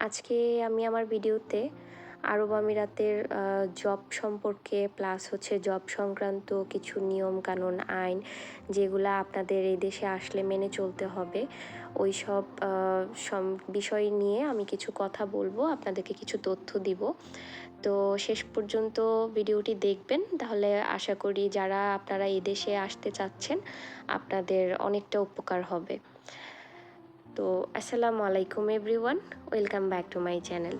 আজকে আমি আমার ভিডিওতে আরব আমিরাতের জব সম্পর্কে প্লাস জব সংক্রান্ত কিছু নিয়ম কানুন আইন যেগুলা আপনাদের এই দেশে আসলে মেনে চলতে হবে ওই সব বিষয় নিয়ে আমি কিছু কথা বলবো, আপনাদেরকে কিছু তথ্য দিব। তো শেষ পর্যন্ত ভিডিওটি দেখবেন, তাহলে আশা করি যারা আপনারা এই দেশে আসতে চাচ্ছেন আপনাদের অনেকটা উপকার হবে। তো আসসালামু আলাইকুম everyone, welcome back to my channel.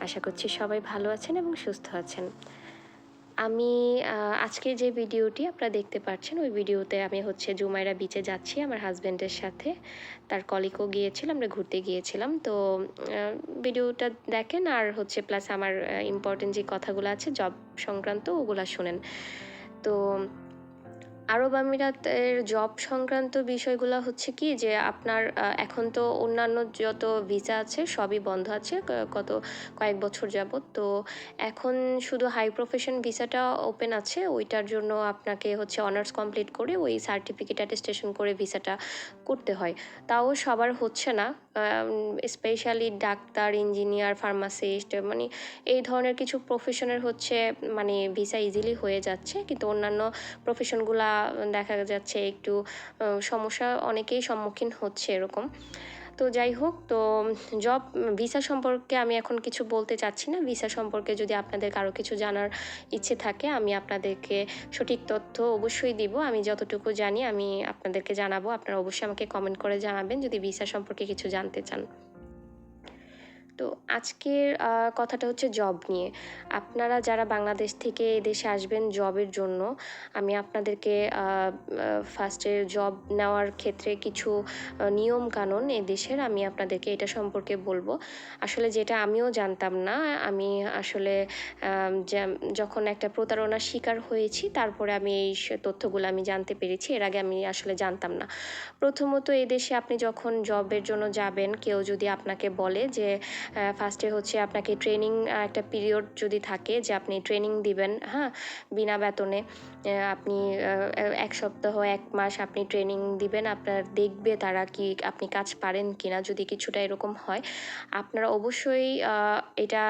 আশা করছি সবাই ভালো আছেন এবং সুস্থ আছেন। আমি আজকের যে ভিডিওটি আপনারা দেখতে পাচ্ছেন ওই ভিডিওতে আমি জুমাইরা বিচে যাচ্ছি আমার হাজব্যান্ডের সাথে, তার কলিগও গিয়েছিল, আমরা ঘুরতে গিয়েছিলাম। তো ভিডিওটা দেখেন আর প্লাস আমার ইম্পর্টেন্ট যে কথাগুলো আছে জব সংক্রান্ত ওগুলা শোনেন। তো আরব আমিরাতের জব সংক্রান্ত বিষয়গুলো কি যে আপনার এখন তো অন্যান্য যত ভিসা আছে সবই বন্ধ আছে কয়েক বছর যাবত। তো এখন শুধু হাই প্রফেশন ভিসাটা ওপেন আছে, ওইটার জন্য আপনাকে অনার্স কমপ্লিট করে ওই সার্টিফিকেট অ্যাটেস্টেশন করে ভিসাটা করতে হয়। তাও সবার হচ্ছে না, স্পেশালি ডাক্তার, ইঞ্জিনিয়ার, ফার্মাসিস্ট মানে এই ধরনের কিছু প্রফেশনের ভিসা ইজিলি হয়ে যাচ্ছে, কিন্তু অন্যান্য প্রফেশনগুলা দেখা যাচ্ছে একটু সমস্যা অনেকেই সম্মুখীন হচ্ছে এরকম। তো যাই হোক, তো জব ভিসা সম্পর্কে আমি এখন কিছু বলতে চাচ্ছি না। ভিসা সম্পর্কে যদি আপনাদের কারো কিছু জানার ইচ্ছে থাকে আমি আপনাদেরকে সঠিক তথ্য অবশ্যই দিব। আমি যতটুকু জানি আমি আপনাদেরকে জানাবো। আপনারা অবশ্যই আমাকে কমেন্ট করে জানাবেন যদি ভিসা সম্পর্কে কিছু জানতে চান। তো আজকের কথাটা জব নিয়ে। আপনারা যারা বাংলাদেশ থেকে এদেশে আসবেন জবের জন্য, আমি আপনাদেরকে ফার্স্টে জব নেওয়ার ক্ষেত্রে কিছু নিয়ম কানুন এদেশের আমি আপনাদেরকে এটা সম্পর্কে বলবো। আসলে যেটা আমিও জানতাম না, আমি আসলে যখন একটা প্রতারণার শিকার হয়েছি তারপরে আমি এই তথ্যগুলো আমি জানতে পেরেছি। এর আগে আমি আসলে জানতাম না। প্রথমত এদেশে আপনি যখন জবের জন্য যাবেন, কেউ যদি আপনাকে বলে যে ফার্স্টে আপনাকে ট্রেনিং একটা পিরিয়ড যদি থাকে যে আপনি ট্রেনিং দিবেন, হ্যাঁ, বিনা বেতনে আপনি 1 সপ্তাহ 1 মাস আপনি ট্রেনিং দিবেন, আপনার দেখবে তারা কি আপনি কাজ পারেন কি না। যদি কিছুটা এরকম হয় আপনারা অবশ্যই এটা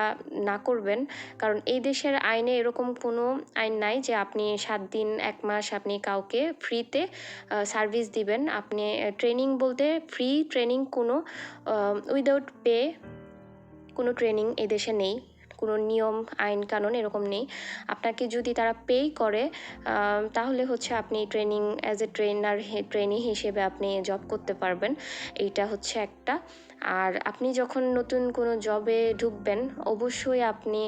না করবেন, কারণ এই দেশের আইনে এরকম কোনো আইন নাই যে আপনি 7 দিন 1 মাস আপনি কাউকে ফ্রিতে সার্ভিস দিবেন। আপনি ট্রেনিং বলতে ফ্রি ট্রেনিং কোনো উইদাউট পে কোনো ট্রেনিং এদেশে নেই, কোনো নিয়ম আইন কানুন এরকম নেই। আপনাকে যদি তারা পেই করে তাহলে আপনি ট্রেনিং অ্যাজ এ ট্রেনি হিসেবে আপনি জব করতে পারবেন। এইটা একটা। আর আপনি যখন নতুন কোনো জবে ঢুকবেন অবশ্যই আপনি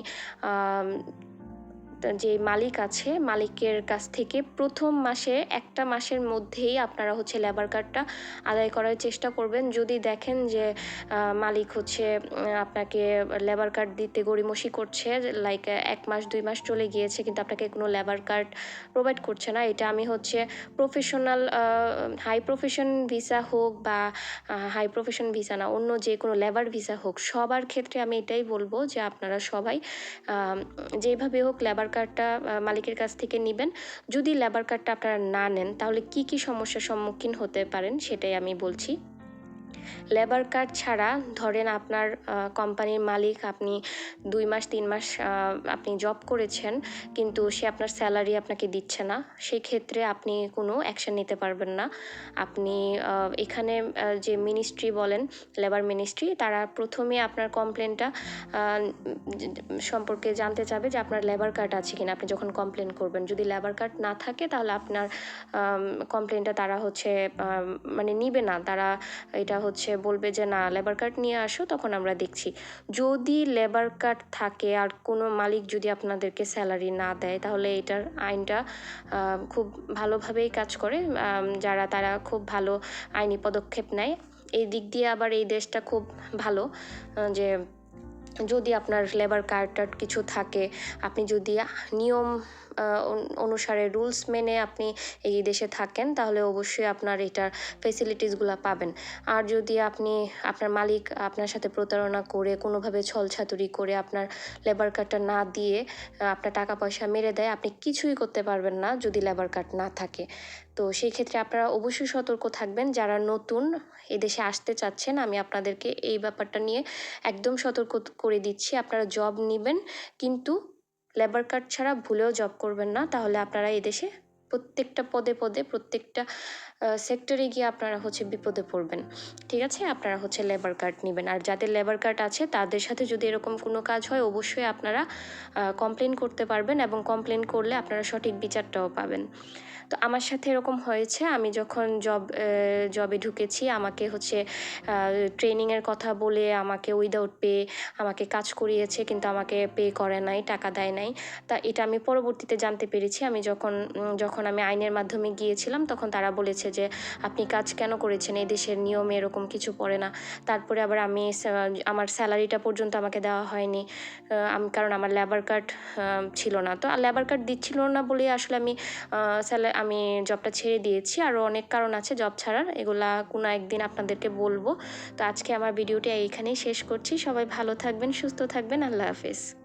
যে মালিক আছে মালিকের কাছ থেকে প্রথম মাসে 1টা মাসের মধ্যেই আপনারা লেবার কার্ডটা আদায় করার চেষ্টা করবেন। যদি দেখেন যে মালিক আপনাকে লেবার কার্ড দিতে গড়িমসি করছে, লাইক 1 মাস 2 মাস চলে গিয়েছে কিন্তু আপনাকে কোনো লেবার কার্ড প্রোভাইড করছে না, এটা আমি প্রফেশনাল হাই প্রফেশন ভিসা হোক বা হাই প্রফেশন ভিসা না, অন্য যে কোনো লেবার ভিসা হোক, সবার ক্ষেত্রে আমি এটাই বলবো যে আপনারা সবাই যেভাবে হোক লেবার কার্ডটা মালিকের কাছ থেকে নেবেন। যদি লেবার কার্ডটা আপনারা না নেন তাহলে কি কি সমস্যার সম্মুখীন হতে পারেন সেটাই আমি বলছি। লেবার কার্ড ছাড়া ধরেন আপনার কোম্পানির মালিক, আপনি 2 মাস 3 মাস আপনি জব করেছেন কিন্তু সে আপনার স্যালারি আপনাকে দিচ্ছে না, সেক্ষেত্রে আপনি কোনো অ্যাকশন নিতে পারবেন না। আপনি এখানে যে মিনিস্ট্রি বলেন, লেবার মিনিস্ট্রি, তারা প্রথমে আপনার কমপ্লেনটা সম্পর্কে জানতে চাবে যে আপনার লেবার কার্ড আছে কিনা। আপনি যখন কমপ্লেন করবেন যদি লেবার কার্ড না থাকে তাহলে আপনার কমপ্লেনটা তারা নিবে না। তারা এটা বলবে যে না, লেবার কার্ড নিয়ে আসো, তখন আমরা দেখছি। যদি লেবার কার্ড থাকে আর কোনো মালিক যদি আপনাদেরকে স্যালারি না দেয় তাহলে এটার আইনটা খুব ভালোভাবেই কাজ করে, তারা খুব ভালো আইনি পদক্ষেপ নেয়। এই দিক দিয়ে আবার এই দেশটা খুব ভালো যে যদি আপনার লেবার কার্ড কিছু থাকে, আপনি যদি নিয়ম অনুসারে রুলস মেনে আপনি এই দেশে থাকেন তাহলে অবশ্যই আপনার এটার ফেসিলিটিসগুলো পাবেন। আর যদি আপনি আপনার মালিক আপনার সাথে প্রতারণা করে কোনোভাবে ছলছাতুরি করে আপনার লেবার কার্ডটা না দিয়ে আপনার টাকা পয়সা মেরে দেয়, আপনি কিছুই করতে পারবেন না যদি লেবার কার্ড না থাকে। তো সেই ক্ষেত্রে আপনারা অবশ্যই সতর্ক থাকবেন। যারা নতুন এদেশে আসতে চাচ্ছেন, আমি আপনাদেরকে এই ব্যাপারটা নিয়ে একদম সতর্ক করে দিচ্ছি। আপনারা জব নিবেন কিন্তু লেবার কার্ড ছাড়া ভুলেও জব করবেন না, তাহলে আপনারা এদেশে প্রত্যেকটা পদে পদে প্রত্যেকটা সেক্টরে গিয়ে আপনারা বিপদে পড়বেন। ঠিক আছে, আপনারা লেবার কার্ড নেবেন। আর যাদের লেবার কার্ড আছে তাদের সাথে যদি এরকম কোনো কাজ হয় অবশ্যই আপনারা কমপ্লেন করতে পারবেন, এবং কমপ্লেন করলে আপনারা সঠিক বিচারটাও পাবেন। তো আমার সাথে এরকম হয়েছে। আমি যখন জবে ঢুকেছি আমাকে ট্রেনিংয়ের কথা বলে আমাকে উইদাউট পে আমাকে কাজ করিয়েছে, কিন্তু আমাকে পে করে নাই, টাকা দেয় নাই। তা এটা আমি পরবর্তীতে জানতে পেরেছি। আমি যখন আমি আইনের মাধ্যমে গিয়েছিলাম তখন তারা বলেছে যে আপনি কাজ কেন করেছেন, এই দেশের নিয়মে এরকম কিছু পড়ে না। তারপরে আবার আমার স্যালারিটা পর্যন্ত আমাকে দেওয়া হয়নি, কারণ আমার লেবার কার্ড ছিল না। তো লেবার কার্ড দিচ্ছিল না বলেই আসলে আমি জবটা ছেড়ে দিয়েছি। আরও অনেক কারণ আছে জব ছাড়ার, এগুলা কোনো একদিন আপনাদেরকে বলবো। তো আজকে আমার ভিডিওটি এইখানেই শেষ করছি। সবাই ভালো থাকবেন, সুস্থ থাকবেন। আল্লাহ হাফেজ।